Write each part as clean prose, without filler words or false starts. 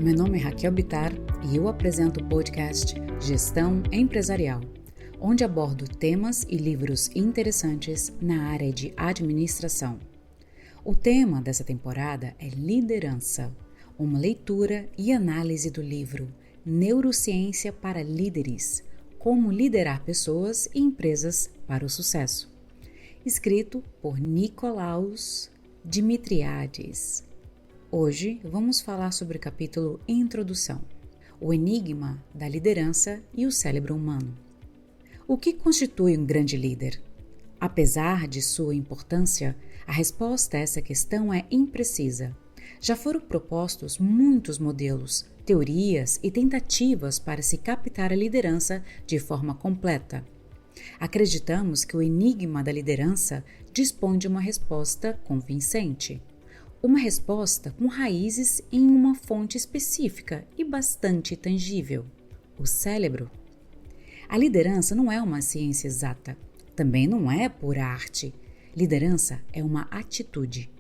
Meu nome é Raquel Bittar e eu apresento o podcast Gestão Empresarial, onde abordo temas e livros interessantes na área de administração. O tema dessa temporada é liderança, uma leitura e análise do livro Neurociência para Líderes, Como Liderar Pessoas e Empresas para o Sucesso, escrito por Nikolaos Dimitriades. Hoje vamos falar sobre o capítulo Introdução, o enigma da liderança e o cérebro humano. O que constitui um grande líder? Apesar de sua importância, a resposta a essa questão é imprecisa. Já foram propostos muitos modelos, teorias e tentativas para se captar a liderança de forma completa. Acreditamos que o enigma da liderança dispõe de uma resposta convincente. Uma resposta com raízes em uma fonte específica e bastante tangível: o cérebro. A liderança não é uma ciência exata, também não é pura arte. Liderança é uma atitude.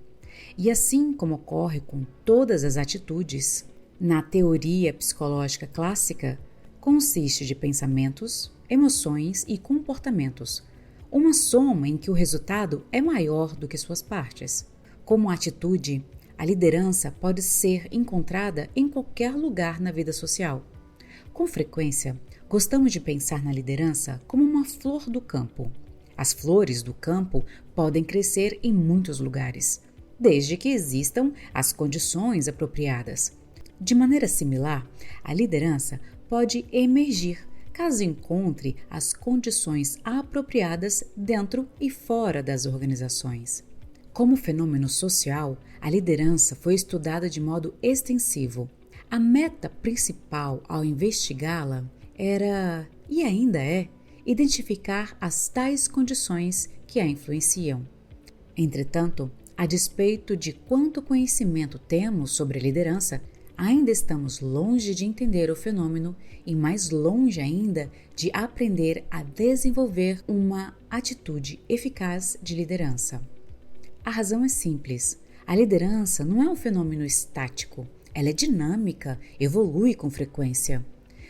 E assim como ocorre com todas as atitudes, na teoria psicológica clássica, consiste de pensamentos, emoções e comportamentos, uma soma em que o resultado é maior do que suas partes. Como atitude, a liderança pode ser encontrada em qualquer lugar na vida social. Com frequência, gostamos de pensar na liderança como uma flor do campo. As flores do campo podem crescer em muitos lugares, desde que existam as condições apropriadas. De maneira similar, a liderança pode emergir caso encontre as condições apropriadas dentro e fora das organizações. Como fenômeno social, a liderança foi estudada de modo extensivo. A meta principal ao investigá-la era, e ainda é, identificar as tais condições que a influenciam. Entretanto, a despeito de quanto conhecimento temos sobre a liderança, ainda estamos longe de entender o fenômeno e mais longe ainda de aprender a desenvolver uma atitude eficaz de liderança. A razão é simples. A liderança não é um fenômeno estático. Ela é dinâmica, evolui com frequência.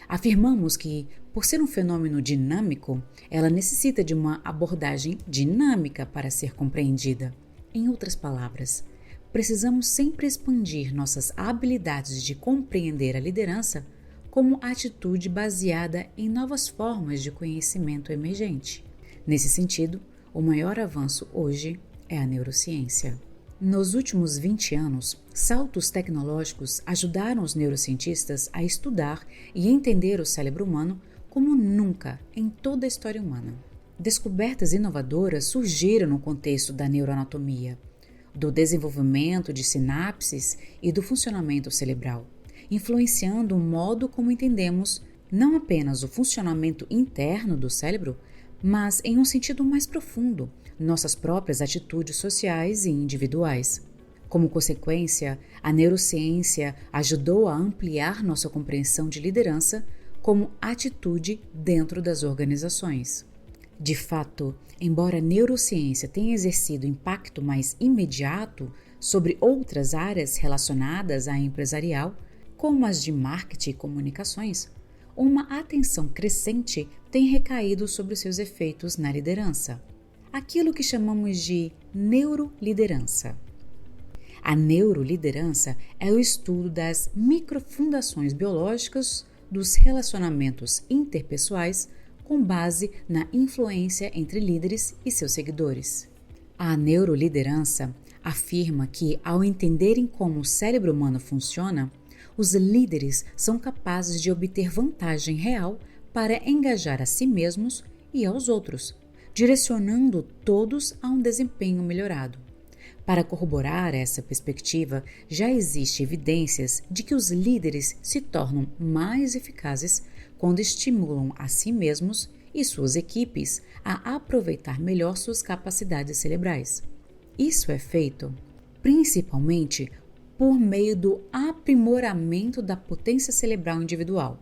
Afirmamos que, por ser um fenômeno dinâmico, ela necessita de uma abordagem dinâmica para ser compreendida. Em outras palavras, precisamos sempre expandir nossas habilidades de compreender a liderança como atitude baseada em novas formas de conhecimento emergente. Nesse sentido, o maior avanço hoje é a neurociência. Nos últimos 20 anos, saltos tecnológicos ajudaram os neurocientistas a estudar e entender o cérebro humano como nunca em toda a história humana. Descobertas inovadoras surgiram no contexto da neuroanatomia, do desenvolvimento de sinapses e do funcionamento cerebral, influenciando o modo como entendemos não apenas o funcionamento interno do cérebro, mas em um sentido mais profundo, nossas próprias atitudes sociais e individuais. Como consequência, a neurociência ajudou a ampliar nossa compreensão de liderança como atitude dentro das organizações. De fato, embora a neurociência tenha exercido impacto mais imediato sobre outras áreas relacionadas à empresarial, como as de marketing e comunicações, uma atenção crescente tem recaído sobre os seus efeitos na liderança. Aquilo que chamamos de neuroliderança. A neuroliderança é o estudo das microfundações biológicas dos relacionamentos interpessoais com base na influência entre líderes e seus seguidores. A neuroliderança afirma que, ao entenderem como o cérebro humano funciona, os líderes são capazes de obter vantagem real para engajar a si mesmos e aos outros, direcionando todos a um desempenho melhorado. Para corroborar essa perspectiva, já existem evidências de que os líderes se tornam mais eficazes quando estimulam a si mesmos e suas equipes a aproveitar melhor suas capacidades cerebrais. Isso é feito principalmente por meio do aprimoramento da potência cerebral individual,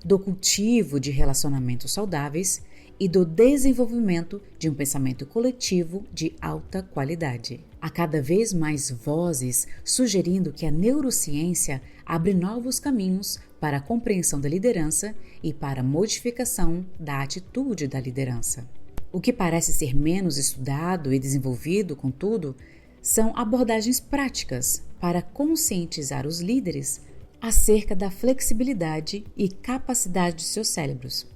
do cultivo de relacionamentos saudáveis e do desenvolvimento de um pensamento coletivo de alta qualidade. Há cada vez mais vozes sugerindo que a neurociência abre novos caminhos para a compreensão da liderança e para a modificação da atitude da liderança. O que parece ser menos estudado e desenvolvido, contudo, são abordagens práticas para conscientizar os líderes acerca da flexibilidade e capacidade de seus cérebros,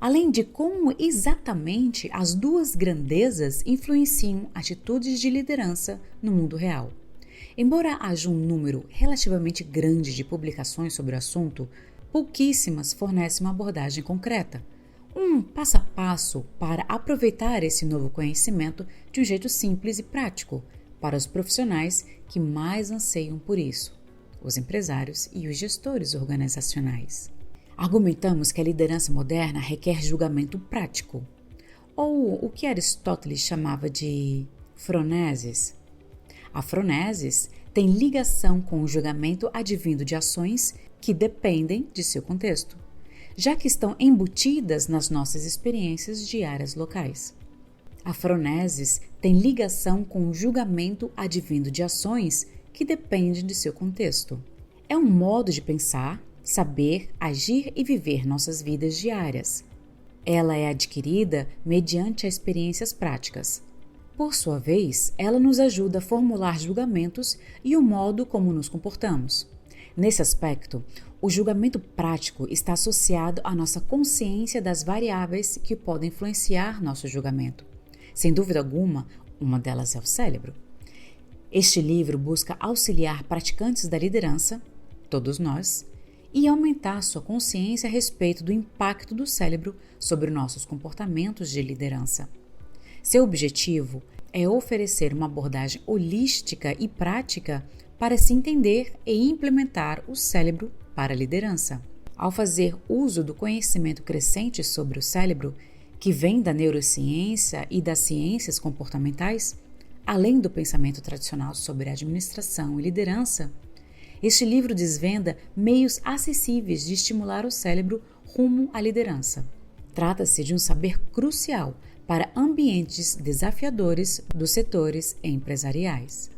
além de como exatamente as duas grandezas influenciam atitudes de liderança no mundo real. Embora haja um número relativamente grande de publicações sobre o assunto, pouquíssimas fornecem uma abordagem concreta, um passo a passo para aproveitar esse novo conhecimento de um jeito simples e prático para os profissionais que mais anseiam por isso, os empresários e os gestores organizacionais. Argumentamos que a liderança moderna requer julgamento prático, ou o que Aristóteles chamava de phronesis. A phronesis tem ligação com o julgamento advindo de ações que dependem de seu contexto, já que estão embutidas nas nossas experiências diárias locais. A phronesis tem ligação com o julgamento advindo de ações que dependem de seu contexto. É um modo de pensar, saber, agir e viver nossas vidas diárias. Ela é adquirida mediante as experiências práticas. Por sua vez, ela nos ajuda a formular julgamentos e o modo como nos comportamos. Nesse aspecto, o julgamento prático está associado à nossa consciência das variáveis que podem influenciar nosso julgamento. Sem dúvida alguma, uma delas é o cérebro. Este livro busca auxiliar praticantes da liderança, todos nós, e aumentar sua consciência a respeito do impacto do cérebro sobre nossos comportamentos de liderança. Seu objetivo é oferecer uma abordagem holística e prática para se entender e implementar o cérebro para a liderança. Ao fazer uso do conhecimento crescente sobre o cérebro, que vem da neurociência e das ciências comportamentais, além do pensamento tradicional sobre administração e liderança, este livro desvenda meios acessíveis de estimular o cérebro rumo à liderança. Trata-se de um saber crucial para ambientes desafiadores dos setores empresariais.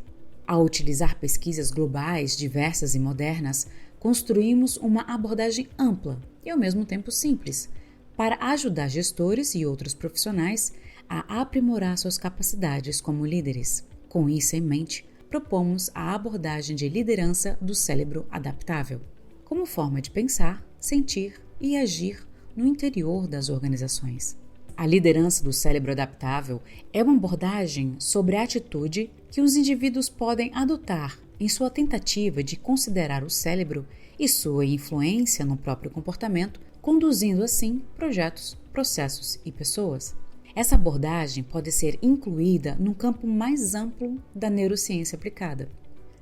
Ao utilizar pesquisas globais, diversas e modernas, construímos uma abordagem ampla e ao mesmo tempo simples, para ajudar gestores e outros profissionais a aprimorar suas capacidades como líderes. Com isso em mente, propomos a abordagem de liderança do cérebro adaptável, como forma de pensar, sentir e agir no interior das organizações. A liderança do cérebro adaptável é uma abordagem sobre a atitude que os indivíduos podem adotar em sua tentativa de considerar o cérebro e sua influência no próprio comportamento, conduzindo assim projetos, processos e pessoas. Essa abordagem pode ser incluída num campo mais amplo da neurociência aplicada.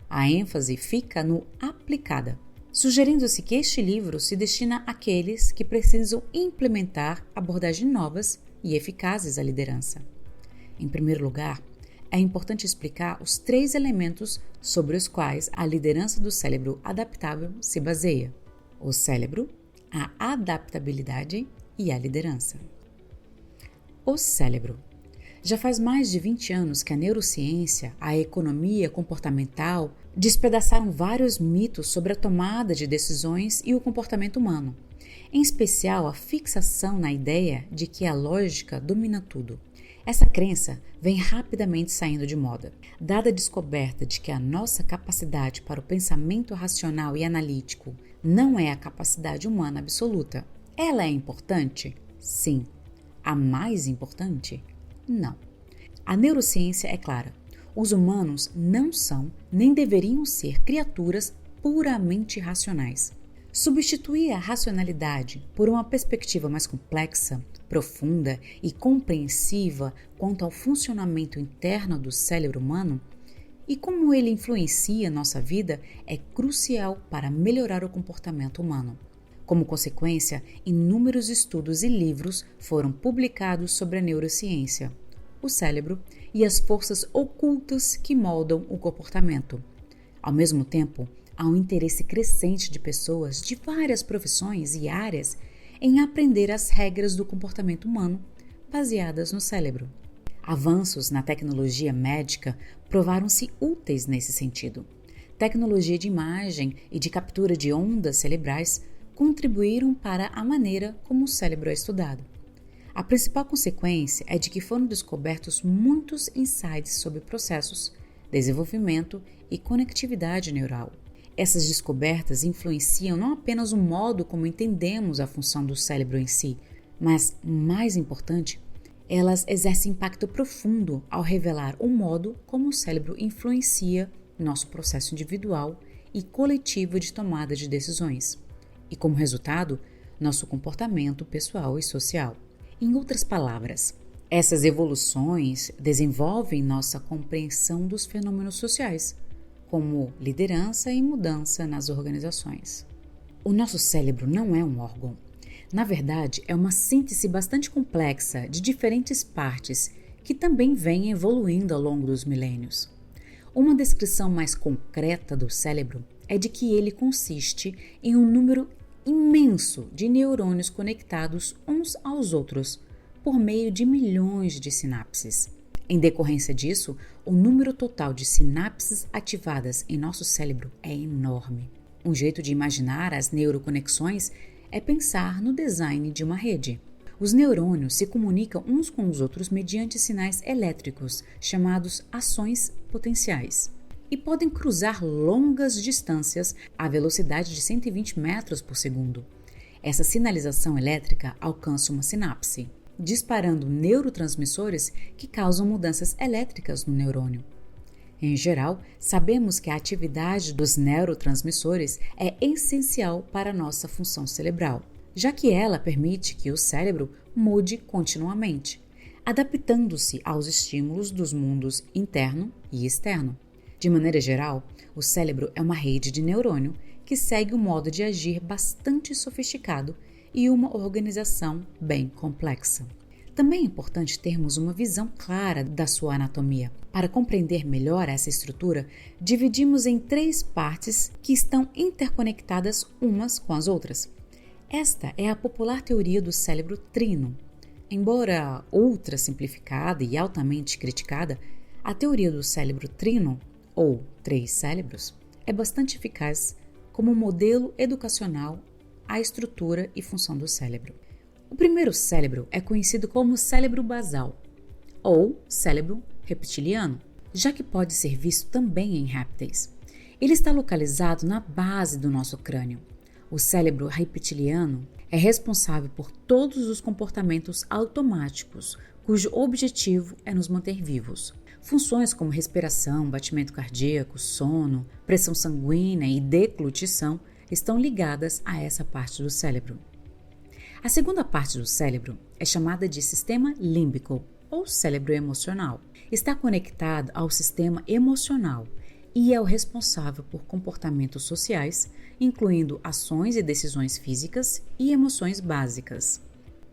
A ênfase fica no aplicada, sugerindo-se que este livro se destina àqueles que precisam implementar abordagens novas e eficazes à liderança. Em primeiro lugar, é importante explicar os 3 elementos sobre os quais a liderança do cérebro adaptável se baseia: o cérebro, a adaptabilidade e a liderança. O cérebro. Já faz mais de 20 anos que a neurociência, a economia comportamental despedaçaram vários mitos sobre a tomada de decisões e o comportamento humano, em especial a fixação na ideia de que a lógica domina tudo. Essa crença vem rapidamente saindo de moda, dada a descoberta de que a nossa capacidade para o pensamento racional e analítico não é a capacidade humana absoluta. Ela é importante? Sim. A mais importante? Não. A neurociência é clara. Os humanos não são, nem deveriam ser, criaturas puramente racionais. Substituir a racionalidade por uma perspectiva mais complexa, profunda e compreensiva quanto ao funcionamento interno do cérebro humano e como ele influencia nossa vida é crucial para melhorar o comportamento humano. Como consequência, inúmeros estudos e livros foram publicados sobre a neurociência, o cérebro e as forças ocultas que moldam o comportamento. Ao mesmo tempo, há um interesse crescente de pessoas de várias profissões e áreas em aprender as regras do comportamento humano baseadas no cérebro. Avanços na tecnologia médica provaram-se úteis nesse sentido. Tecnologia de imagem e de captura de ondas cerebrais contribuíram para a maneira como o cérebro é estudado. A principal consequência é de que foram descobertos muitos insights sobre processos, desenvolvimento e conectividade neural. Essas descobertas influenciam não apenas o modo como entendemos a função do cérebro em si, mas, mais importante, elas exercem impacto profundo ao revelar o modo como o cérebro influencia nosso processo individual e coletivo de tomada de decisões, e, como resultado, nosso comportamento pessoal e social. Em outras palavras, essas evoluções desenvolvem nossa compreensão dos fenômenos sociais, como liderança e mudança nas organizações. O nosso cérebro não é um órgão. Na verdade, é uma síntese bastante complexa de diferentes partes que também vem evoluindo ao longo dos milênios. Uma descrição mais concreta do cérebro é de que ele consiste em um número imenso de neurônios conectados uns aos outros por meio de milhões de sinapses. Em decorrência disso, o número total de sinapses ativadas em nosso cérebro é enorme. Um jeito de imaginar as neuroconexões é pensar no design de uma rede. Os neurônios se comunicam uns com os outros mediante sinais elétricos, chamados ações potenciais, e podem cruzar longas distâncias à velocidade de 120 metros por segundo. Essa sinalização elétrica alcança uma sinapse, disparando neurotransmissores que causam mudanças elétricas no neurônio. Em geral, sabemos que a atividade dos neurotransmissores é essencial para a nossa função cerebral, já que ela permite que o cérebro mude continuamente, adaptando-se aos estímulos dos mundos interno e externo. De maneira geral, o cérebro é uma rede de neurônio que segue um modo de agir bastante sofisticado e uma organização bem complexa. Também é importante termos uma visão clara da sua anatomia. Para compreender melhor essa estrutura, dividimos em 3 partes que estão interconectadas umas com as outras. Esta é a popular teoria do cérebro trino. Embora ultra simplificada e altamente criticada, a teoria do cérebro trino, ou 3 cérebros, é bastante eficaz como modelo educacional à estrutura e função do cérebro. O primeiro cérebro é conhecido como cérebro basal, ou cérebro reptiliano, já que pode ser visto também em répteis. Ele está localizado na base do nosso crânio. O cérebro reptiliano é responsável por todos os comportamentos automáticos, cujo objetivo é nos manter vivos. Funções como respiração, batimento cardíaco, sono, pressão sanguínea e deglutição estão ligadas a essa parte do cérebro. A segunda parte do cérebro é chamada de sistema límbico, ou cérebro emocional. Está conectado ao sistema emocional e é o responsável por comportamentos sociais, incluindo ações e decisões físicas e emoções básicas.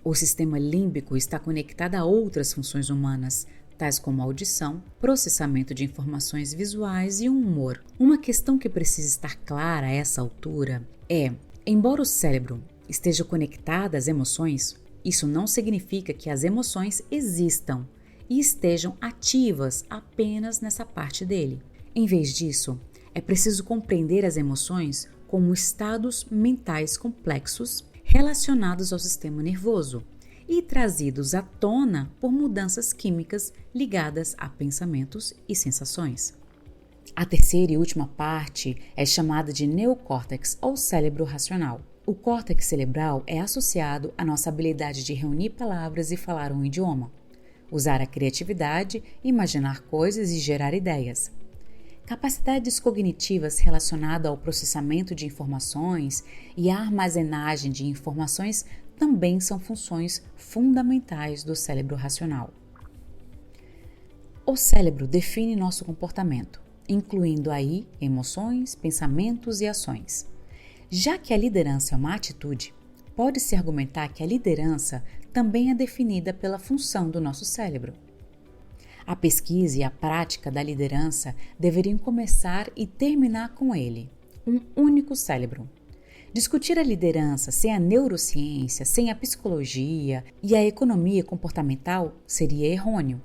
O sistema límbico está conectado a outras funções humanas, tais como audição, processamento de informações visuais e humor. Uma questão que precisa estar clara a essa altura é, embora o cérebro esteja conectado às emoções, isso não significa que as emoções existam e estejam ativas apenas nessa parte dele. Em vez disso, é preciso compreender as emoções como estados mentais complexos relacionados ao sistema nervoso e trazidos à tona por mudanças químicas ligadas a pensamentos e sensações. A terceira e última parte é chamada de neocórtex ou cérebro racional. O córtex cerebral é associado à nossa habilidade de reunir palavras e falar um idioma, usar a criatividade, imaginar coisas e gerar ideias. Capacidades cognitivas relacionadas ao processamento de informações e à armazenagem de informações também são funções fundamentais do cérebro racional. O cérebro define nosso comportamento, incluindo aí emoções, pensamentos e ações. Já que a liderança é uma atitude, pode-se argumentar que a liderança também é definida pela função do nosso cérebro. A pesquisa e a prática da liderança deveriam começar e terminar com ele, um único cérebro. Discutir a liderança sem a neurociência, sem a psicologia e a economia comportamental seria errôneo.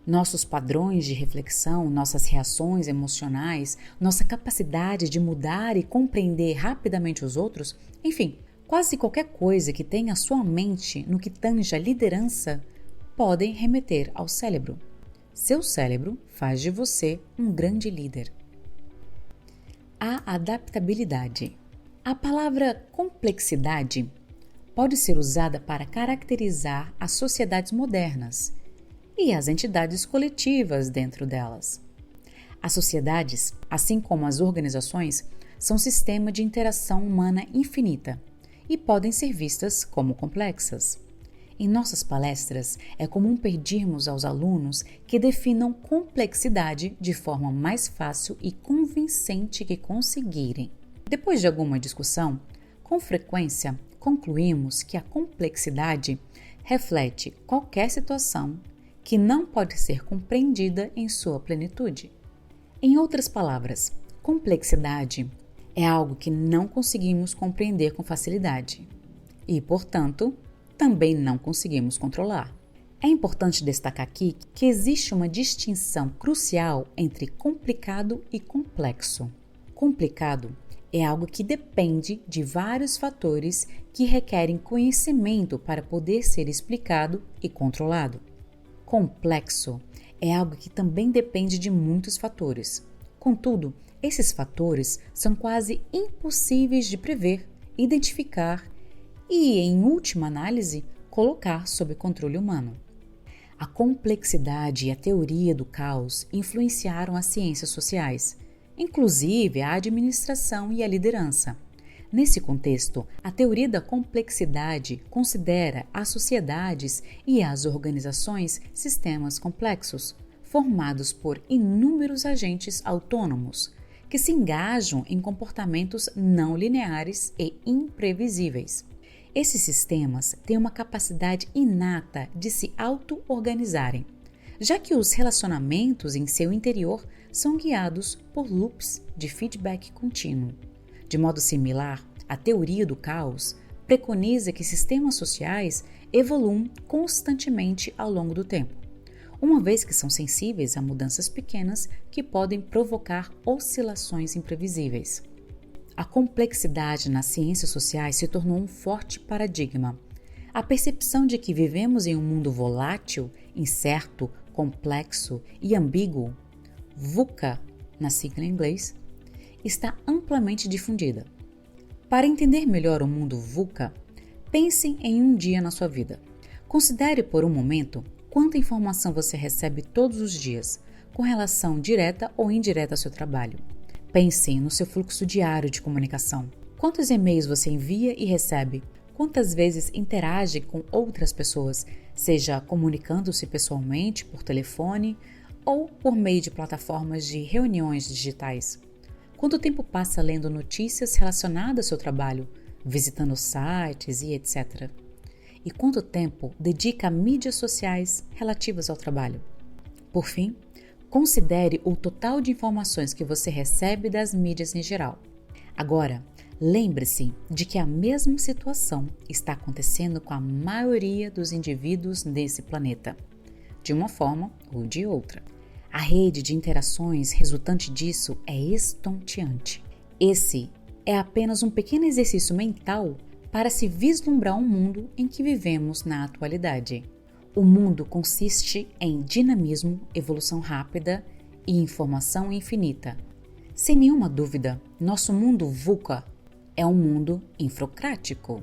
Nossos padrões de reflexão, nossas reações emocionais, nossa capacidade de mudar e compreender rapidamente os outros, enfim, quase qualquer coisa que tenha a sua mente no que tange a liderança, podem remeter ao cérebro. Seu cérebro faz de você um grande líder. A adaptabilidade. A palavra complexidade pode ser usada para caracterizar as sociedades modernas e as entidades coletivas dentro delas. As sociedades, assim como as organizações, são sistemas de interação humana infinita e podem ser vistas como complexas. Em nossas palestras, é comum pedirmos aos alunos que definam complexidade de forma mais fácil e convincente que conseguirem. Depois de alguma discussão, com frequência concluímos que a complexidade reflete qualquer situação que não pode ser compreendida em sua plenitude. Em outras palavras, complexidade é algo que não conseguimos compreender com facilidade e, portanto, também não conseguimos controlar. É importante destacar aqui que existe uma distinção crucial entre complicado e complexo. Complicado é algo que depende de vários fatores que requerem conhecimento para poder ser explicado e controlado. Complexo é algo que também depende de muitos fatores. Contudo, esses fatores são quase impossíveis de prever, identificar e, em última análise, colocar sob controle humano. A complexidade e a teoria do caos influenciaram as ciências sociais, inclusive a administração e a liderança. Nesse contexto, a teoria da complexidade considera as sociedades e as organizações sistemas complexos, formados por inúmeros agentes autônomos, que se engajam em comportamentos não lineares e imprevisíveis. Esses sistemas têm uma capacidade inata de se auto-organizarem, já que os relacionamentos em seu interior são guiados por loops de feedback contínuo. De modo similar, a teoria do caos preconiza que sistemas sociais evoluam constantemente ao longo do tempo, uma vez que são sensíveis a mudanças pequenas que podem provocar oscilações imprevisíveis. A complexidade nas ciências sociais se tornou um forte paradigma. A percepção de que vivemos em um mundo volátil, incerto, complexo e ambíguo, VUCA, na sigla em inglês, está amplamente difundida. Para entender melhor o mundo VUCA, pense em um dia na sua vida. Considere por um momento quanta informação você recebe todos os dias, com relação direta ou indireta ao seu trabalho. Pense no seu fluxo diário de comunicação. Quantos e-mails você envia e recebe? Quantas vezes interage com outras pessoas, seja comunicando-se pessoalmente, por telefone ou por meio de plataformas de reuniões digitais? Quanto tempo passa lendo notícias relacionadas ao seu trabalho, visitando sites e etc.? E quanto tempo dedica a mídias sociais relativas ao trabalho? Por fim, considere o total de informações que você recebe das mídias em geral. Agora, lembre-se de que a mesma situação está acontecendo com a maioria dos indivíduos nesse planeta, de uma forma ou de outra. A rede de interações resultante disso é estonteante. Esse é apenas um pequeno exercício mental para se vislumbrar um mundo em que vivemos na atualidade. O mundo consiste em dinamismo, evolução rápida e informação infinita. Sem nenhuma dúvida, nosso mundo VUCA é um mundo infrocrático.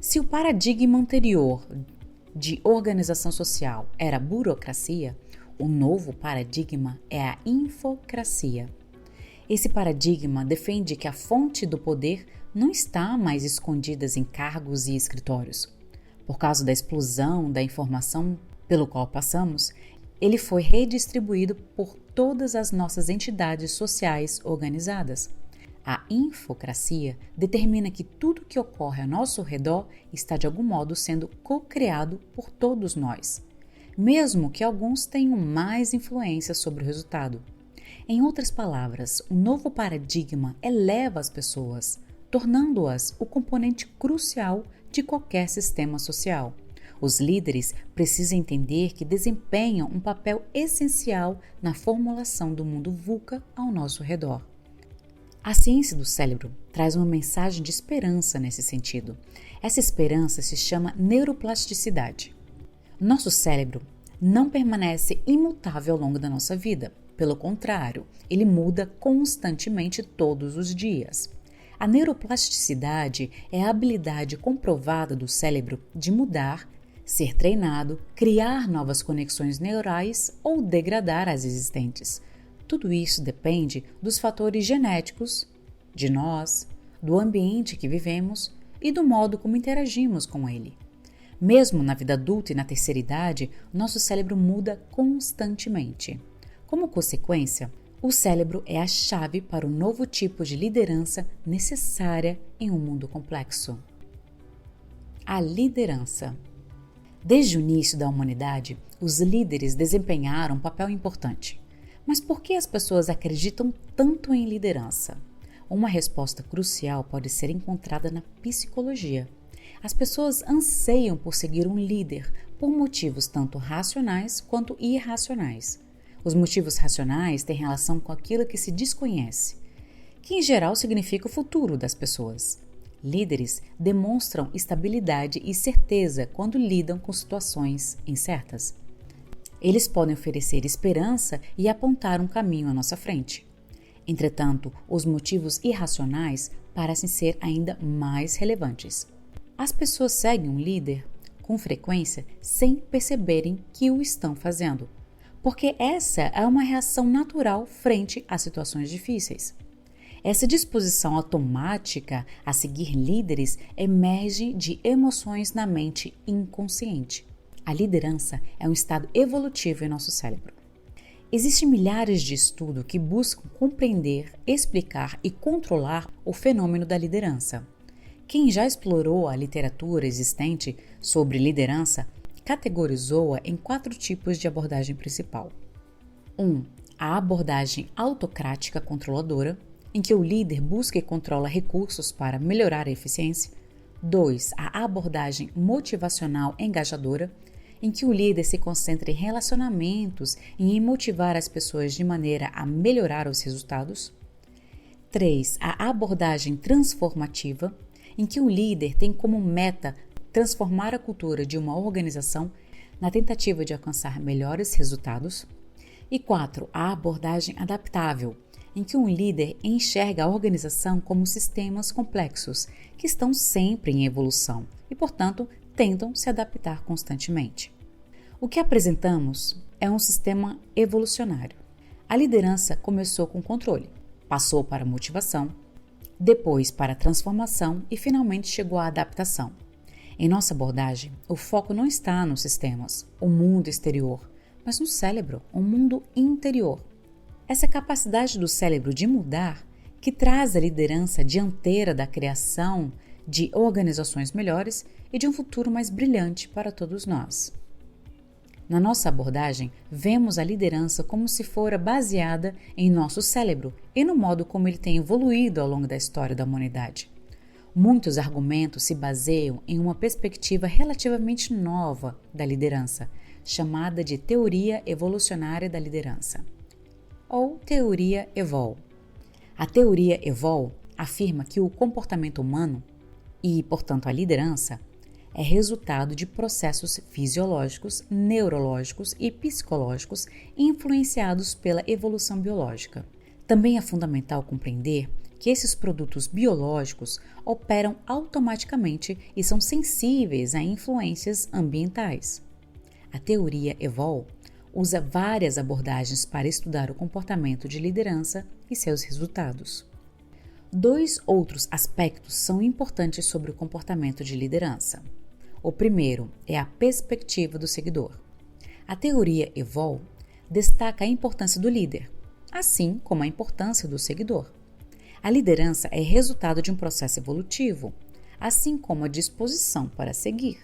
Se o paradigma anterior de organização social era burocracia, o novo paradigma é a infocracia. Esse paradigma defende que a fonte do poder não está mais escondida em cargos e escritórios. Por causa da explosão da informação pelo qual passamos, ele foi redistribuído por todas as nossas entidades sociais organizadas. A infocracia determina que tudo que ocorre ao nosso redor está de algum modo sendo co-criado por todos nós, mesmo que alguns tenham mais influência sobre o resultado. Em outras palavras, o novo paradigma eleva as pessoas, tornando-as o componente crucial de qualquer sistema social. Os líderes precisam entender que desempenham um papel essencial na formulação do mundo VUCA ao nosso redor. A ciência do cérebro traz uma mensagem de esperança nesse sentido. Essa esperança se chama neuroplasticidade. Nosso cérebro não permanece imutável ao longo da nossa vida. Pelo contrário, ele muda constantemente todos os dias. A neuroplasticidade é a habilidade comprovada do cérebro de mudar, ser treinado, criar novas conexões neurais ou degradar as existentes. Tudo isso depende dos fatores genéticos, de nós, do ambiente que vivemos e do modo como interagimos com ele. Mesmo na vida adulta e na terceira idade, nosso cérebro muda constantemente. Como consequência, o cérebro é a chave para o novo tipo de liderança necessária em um mundo complexo. A liderança. Desde o início da humanidade, os líderes desempenharam um papel importante. Mas por que as pessoas acreditam tanto em liderança? Uma resposta crucial pode ser encontrada na psicologia. As pessoas anseiam por seguir um líder por motivos tanto racionais quanto irracionais. Os motivos racionais têm relação com aquilo que se desconhece, que em geral significa o futuro das pessoas. Líderes demonstram estabilidade e certeza quando lidam com situações incertas. Eles podem oferecer esperança e apontar um caminho à nossa frente. Entretanto, os motivos irracionais parecem ser ainda mais relevantes. As pessoas seguem um líder, com frequência, sem perceberem que o estão fazendo, porque essa é uma reação natural frente a situações difíceis. Essa disposição automática a seguir líderes emerge de emoções na mente inconsciente. A liderança é um estado evolutivo em nosso cérebro. Existem milhares de estudos que buscam compreender, explicar e controlar o fenômeno da liderança. Quem já explorou a literatura existente sobre liderança categorizou-a em 4 tipos de abordagem principal. 1. A abordagem autocrática controladora, em que o líder busca e controla recursos para melhorar a eficiência. 2. A abordagem motivacional engajadora, em que o líder se concentra em relacionamentos e em motivar as pessoas de maneira a melhorar os resultados. 3. A abordagem transformativa, em que o líder tem como meta transformar a cultura de uma organização na tentativa de alcançar melhores resultados. E 4. A abordagem adaptável, em que um líder enxerga a organização como sistemas complexos que estão sempre em evolução e, portanto, tentam se adaptar constantemente. O que apresentamos é um sistema evolucionário. A liderança começou com controle, passou para motivação, depois para transformação e finalmente chegou à adaptação. Em nossa abordagem, o foco não está nos sistemas, o mundo exterior, mas no cérebro, o mundo interior. Essa capacidade do cérebro de mudar que traz a liderança dianteira da criação de organizações melhores e de um futuro mais brilhante para todos nós. Na nossa abordagem, vemos a liderança como se fora baseada em nosso cérebro e no modo como ele tem evoluído ao longo da história da humanidade. Muitos argumentos se baseiam em uma perspectiva relativamente nova da liderança, chamada de teoria evolucionária da liderança, ou teoria EVOL. A teoria EVOL afirma que o comportamento humano, e, portanto, a liderança, é resultado de processos fisiológicos, neurológicos e psicológicos influenciados pela evolução biológica. Também é fundamental compreender que esses produtos biológicos operam automaticamente e são sensíveis a influências ambientais. A teoria EVOL usa várias abordagens para estudar o comportamento de liderança e seus resultados. 2 outros aspectos são importantes sobre o comportamento de liderança. O primeiro é a perspectiva do seguidor. A teoria EVOL destaca a importância do líder, assim como a importância do seguidor. A liderança é resultado de um processo evolutivo, assim como a disposição para seguir.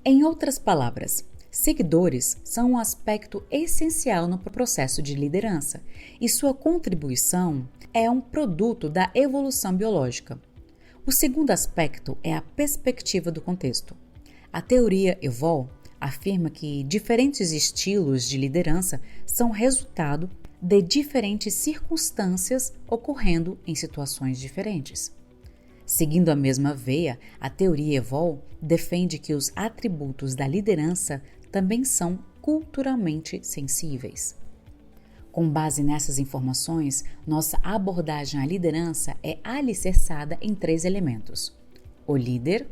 Em outras palavras, seguidores são um aspecto essencial no processo de liderança e sua contribuição é um produto da evolução biológica. O segundo aspecto é a perspectiva do contexto. A teoria Evolve afirma que diferentes estilos de liderança são resultado de diferentes circunstâncias ocorrendo em situações diferentes. Seguindo a mesma veia, a teoria Evolve defende que os atributos da liderança também são culturalmente sensíveis. Com base nessas informações, nossa abordagem à liderança é alicerçada em 3 elementos: o líder,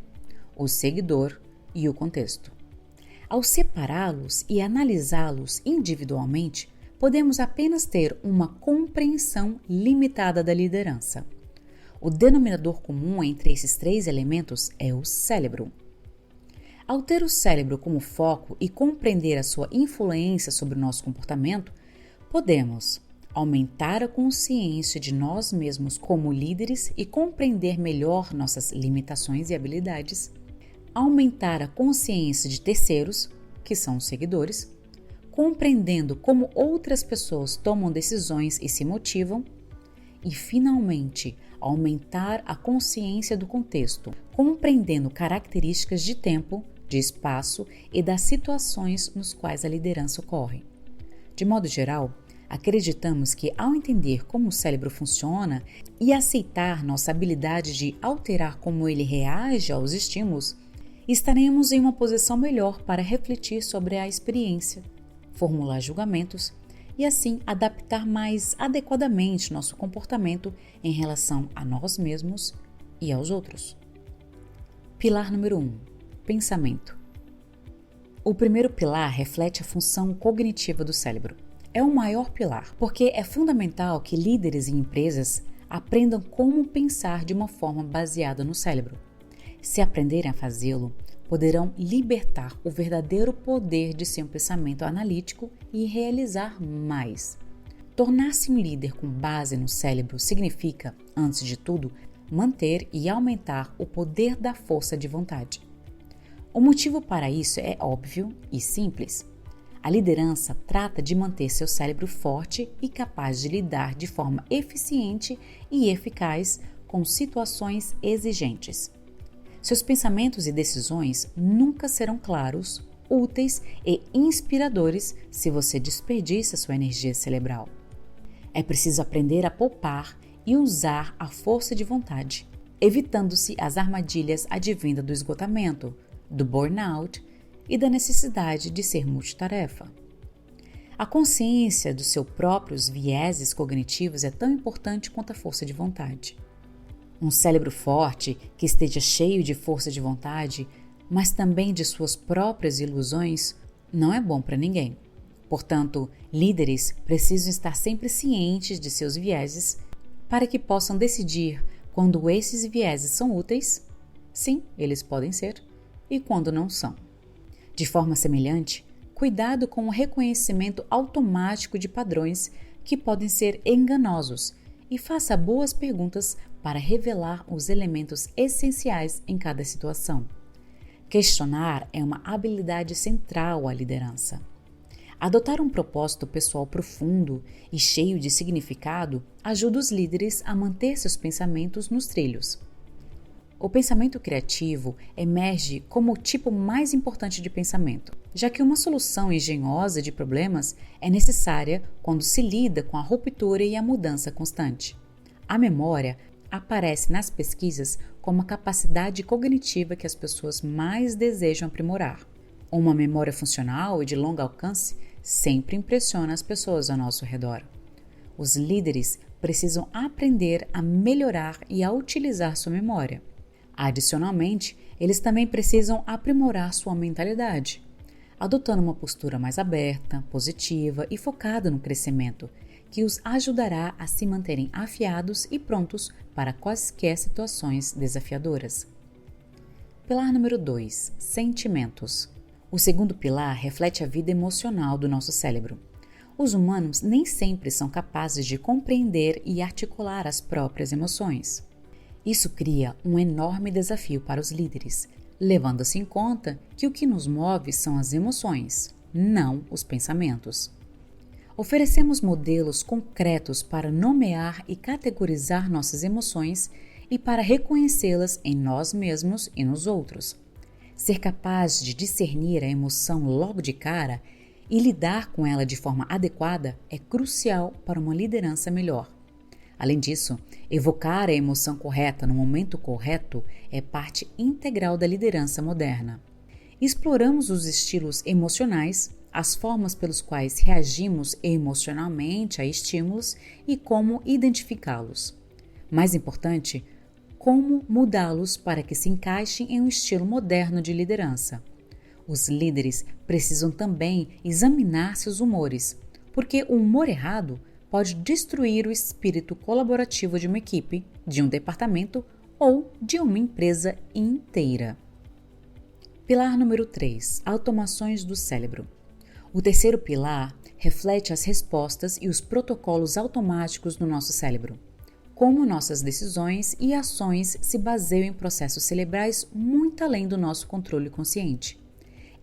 o seguidor e o contexto. Ao separá-los e analisá-los individualmente, podemos apenas ter uma compreensão limitada da liderança. O denominador comum entre esses 3 elementos é o cérebro. Ao ter o cérebro como foco e compreender a sua influência sobre o nosso comportamento, podemos aumentar a consciência de nós mesmos como líderes e compreender melhor nossas limitações e habilidades, aumentar a consciência de terceiros, que são os seguidores, compreendendo como outras pessoas tomam decisões e se motivam, e, finalmente, aumentar a consciência do contexto, compreendendo características de tempo, de espaço e das situações nos quais a liderança ocorre. De modo geral, acreditamos que ao entender como o cérebro funciona e aceitar nossa habilidade de alterar como ele reage aos estímulos, estaremos em uma posição melhor para refletir sobre a experiência, formular julgamentos e assim adaptar mais adequadamente nosso comportamento em relação a nós mesmos e aos outros. Pilar número 1. Pensamento. O primeiro pilar reflete a função cognitiva do cérebro. É o maior pilar, porque é fundamental que líderes e empresas aprendam como pensar de uma forma baseada no cérebro. Se aprenderem a fazê-lo, poderão libertar o verdadeiro poder de seu pensamento analítico e realizar mais. Tornar-se um líder com base no cérebro significa, antes de tudo, manter e aumentar o poder da força de vontade. O motivo para isso é óbvio e simples. A liderança trata de manter seu cérebro forte e capaz de lidar de forma eficiente e eficaz com situações exigentes. Seus pensamentos e decisões nunca serão claros, úteis e inspiradores se você desperdiça sua energia cerebral. É preciso aprender a poupar e usar a força de vontade, evitando-se as armadilhas advindas do esgotamento, do burnout e da necessidade de ser multitarefa. A consciência dos seus próprios vieses cognitivos é tão importante quanto a força de vontade. Um cérebro forte, que esteja cheio de força de vontade, mas também de suas próprias ilusões, não é bom para ninguém. Portanto, líderes precisam estar sempre cientes de seus vieses para que possam decidir quando esses vieses são úteis, sim, eles podem ser, e quando não são. De forma semelhante, cuidado com o reconhecimento automático de padrões que podem ser enganosos e faça boas perguntas para revelar os elementos essenciais em cada situação. Questionar é uma habilidade central à liderança. Adotar um propósito pessoal profundo e cheio de significado ajuda os líderes a manter seus pensamentos nos trilhos. O pensamento criativo emerge como o tipo mais importante de pensamento, já que uma solução engenhosa de problemas é necessária quando se lida com a ruptura e a mudança constante. A memória aparece nas pesquisas como a capacidade cognitiva que as pessoas mais desejam aprimorar. Uma memória funcional e de longo alcance sempre impressiona as pessoas ao nosso redor. Os líderes precisam aprender a melhorar e a utilizar sua memória. Adicionalmente, eles também precisam aprimorar sua mentalidade, adotando uma postura mais aberta, positiva e focada no crescimento, que os ajudará a se manterem afiados e prontos para quaisquer situações desafiadoras. Pilar número 2. Sentimentos. O segundo pilar reflete a vida emocional do nosso cérebro. Os humanos nem sempre são capazes de compreender e articular as próprias emoções. Isso cria um enorme desafio para os líderes, levando-se em conta que o que nos move são as emoções, não os pensamentos. Oferecemos modelos concretos para nomear e categorizar nossas emoções e para reconhecê-las em nós mesmos e nos outros. Ser capaz de discernir a emoção logo de cara e lidar com ela de forma adequada é crucial para uma liderança melhor. Além disso, evocar a emoção correta no momento correto é parte integral da liderança moderna. Exploramos os estilos emocionais, as formas pelos quais reagimos emocionalmente a estímulos e como identificá-los. Mais importante, como mudá-los para que se encaixem em um estilo moderno de liderança. Os líderes precisam também examinar seus humores, porque o humor errado pode destruir o espírito colaborativo de uma equipe, de um departamento ou de uma empresa inteira. Pilar número 3. Automações do cérebro. O terceiro pilar reflete as respostas e os protocolos automáticos do nosso cérebro. Como nossas decisões e ações se baseiam em processos cerebrais muito além do nosso controle consciente.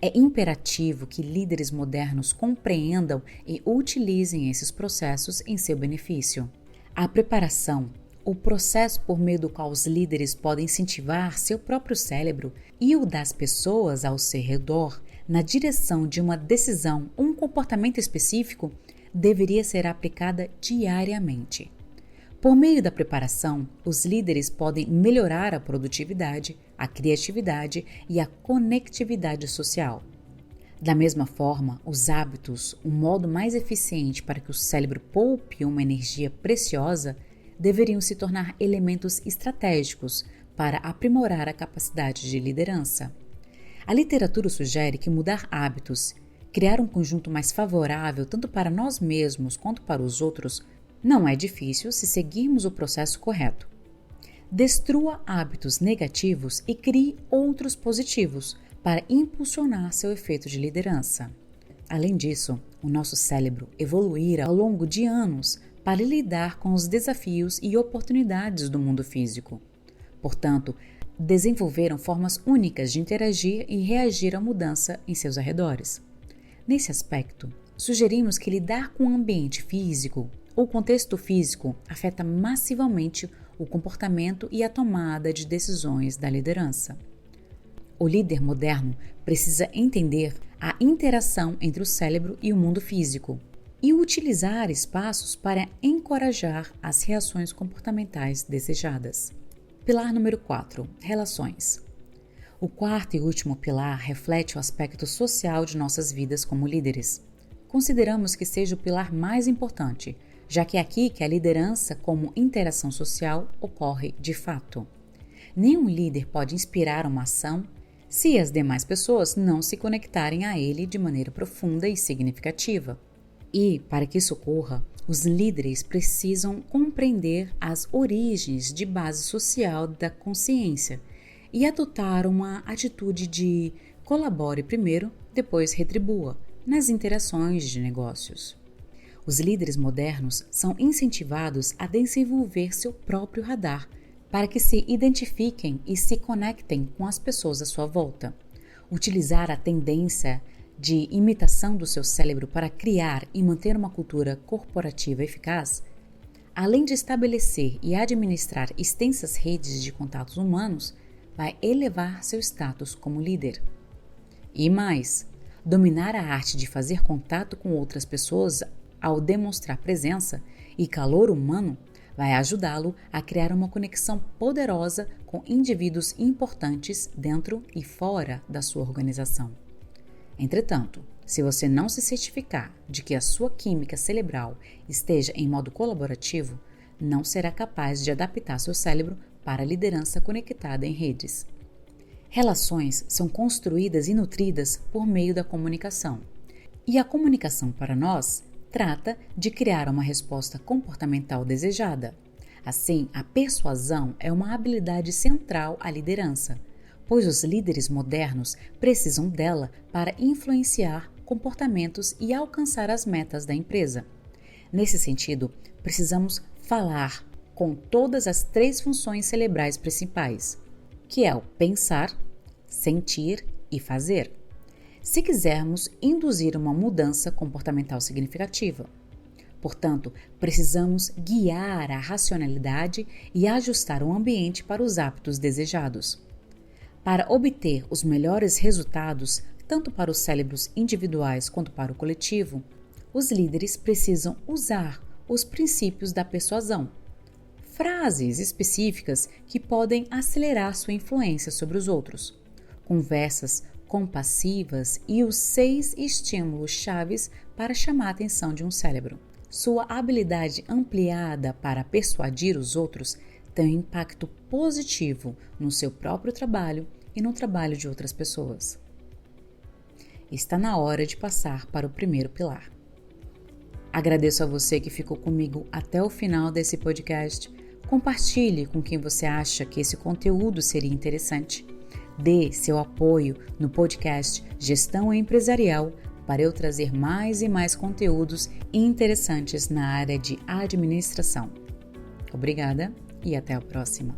É imperativo que líderes modernos compreendam e utilizem esses processos em seu benefício. A preparação, o processo por meio do qual os líderes podem incentivar seu próprio cérebro e o das pessoas ao seu redor na direção de uma decisão ou um comportamento específico, deveria ser aplicada diariamente. Por meio da preparação, os líderes podem melhorar a produtividade, a criatividade e a conectividade social. Da mesma forma, os hábitos, o modo mais eficiente para que o cérebro poupe uma energia preciosa, deveriam se tornar elementos estratégicos para aprimorar a capacidade de liderança. A literatura sugere que mudar hábitos, criar um conjunto mais favorável tanto para nós mesmos quanto para os outros, não é difícil se seguirmos o processo correto. Destrua hábitos negativos e crie outros positivos para impulsionar seu efeito de liderança. Além disso, o nosso cérebro evoluirá ao longo de anos para lidar com os desafios e oportunidades do mundo físico. Portanto, desenvolveram formas únicas de interagir e reagir à mudança em seus arredores. Nesse aspecto, sugerimos que lidar com o ambiente físico ou contexto físico afeta massivamente o comportamento e a tomada de decisões da liderança. O líder moderno precisa entender a interação entre o cérebro e o mundo físico e utilizar espaços para encorajar as reações comportamentais desejadas. Pilar número 4. Relações. O quarto e último pilar reflete o aspecto social de nossas vidas como líderes. Consideramos que seja o pilar mais importante, já que é aqui que a liderança como interação social ocorre de fato. Nenhum líder pode inspirar uma ação se as demais pessoas não se conectarem a ele de maneira profunda e significativa. E, para que isso ocorra, os líderes precisam compreender as origens de base social da consciência e adotar uma atitude de colabore primeiro, depois retribua nas interações de negócios. Os líderes modernos são incentivados a desenvolver seu próprio radar para que se identifiquem e se conectem com as pessoas à sua volta. Utilizar a tendência de imitação do seu cérebro para criar e manter uma cultura corporativa eficaz, além de estabelecer e administrar extensas redes de contatos humanos, vai elevar seu status como líder. E mais, dominar a arte de fazer contato com outras pessoas ao demonstrar presença e calor humano vai ajudá-lo a criar uma conexão poderosa com indivíduos importantes dentro e fora da sua organização. Entretanto, se você não se certificar de que a sua química cerebral esteja em modo colaborativo, não será capaz de adaptar seu cérebro para a liderança conectada em redes. Relações são construídas e nutridas por meio da comunicação. E a comunicação, para nós, trata de criar uma resposta comportamental desejada. Assim, a persuasão é uma habilidade central à liderança, pois os líderes modernos precisam dela para influenciar comportamentos e alcançar as metas da empresa. Nesse sentido, precisamos falar com todas as 3 funções cerebrais principais, que é o pensar, sentir e fazer, se quisermos induzir uma mudança comportamental significativa. Portanto, precisamos guiar a racionalidade e ajustar o ambiente para os hábitos desejados. Para obter os melhores resultados, tanto para os cérebros individuais quanto para o coletivo, os líderes precisam usar os princípios da persuasão, frases específicas que podem acelerar sua influência sobre os outros, conversas compassivas e os 6 estímulos chaves para chamar a atenção de um cérebro. Sua habilidade ampliada para persuadir os outros tem um impacto positivo no seu próprio trabalho e no trabalho de outras pessoas. Está na hora de passar para o primeiro pilar. Agradeço a você que ficou comigo até o final desse podcast. Compartilhe com quem você acha que esse conteúdo seria interessante. Dê seu apoio no podcast Gestão Empresarial para eu trazer mais e mais conteúdos interessantes na área de administração. Obrigada e até a próxima.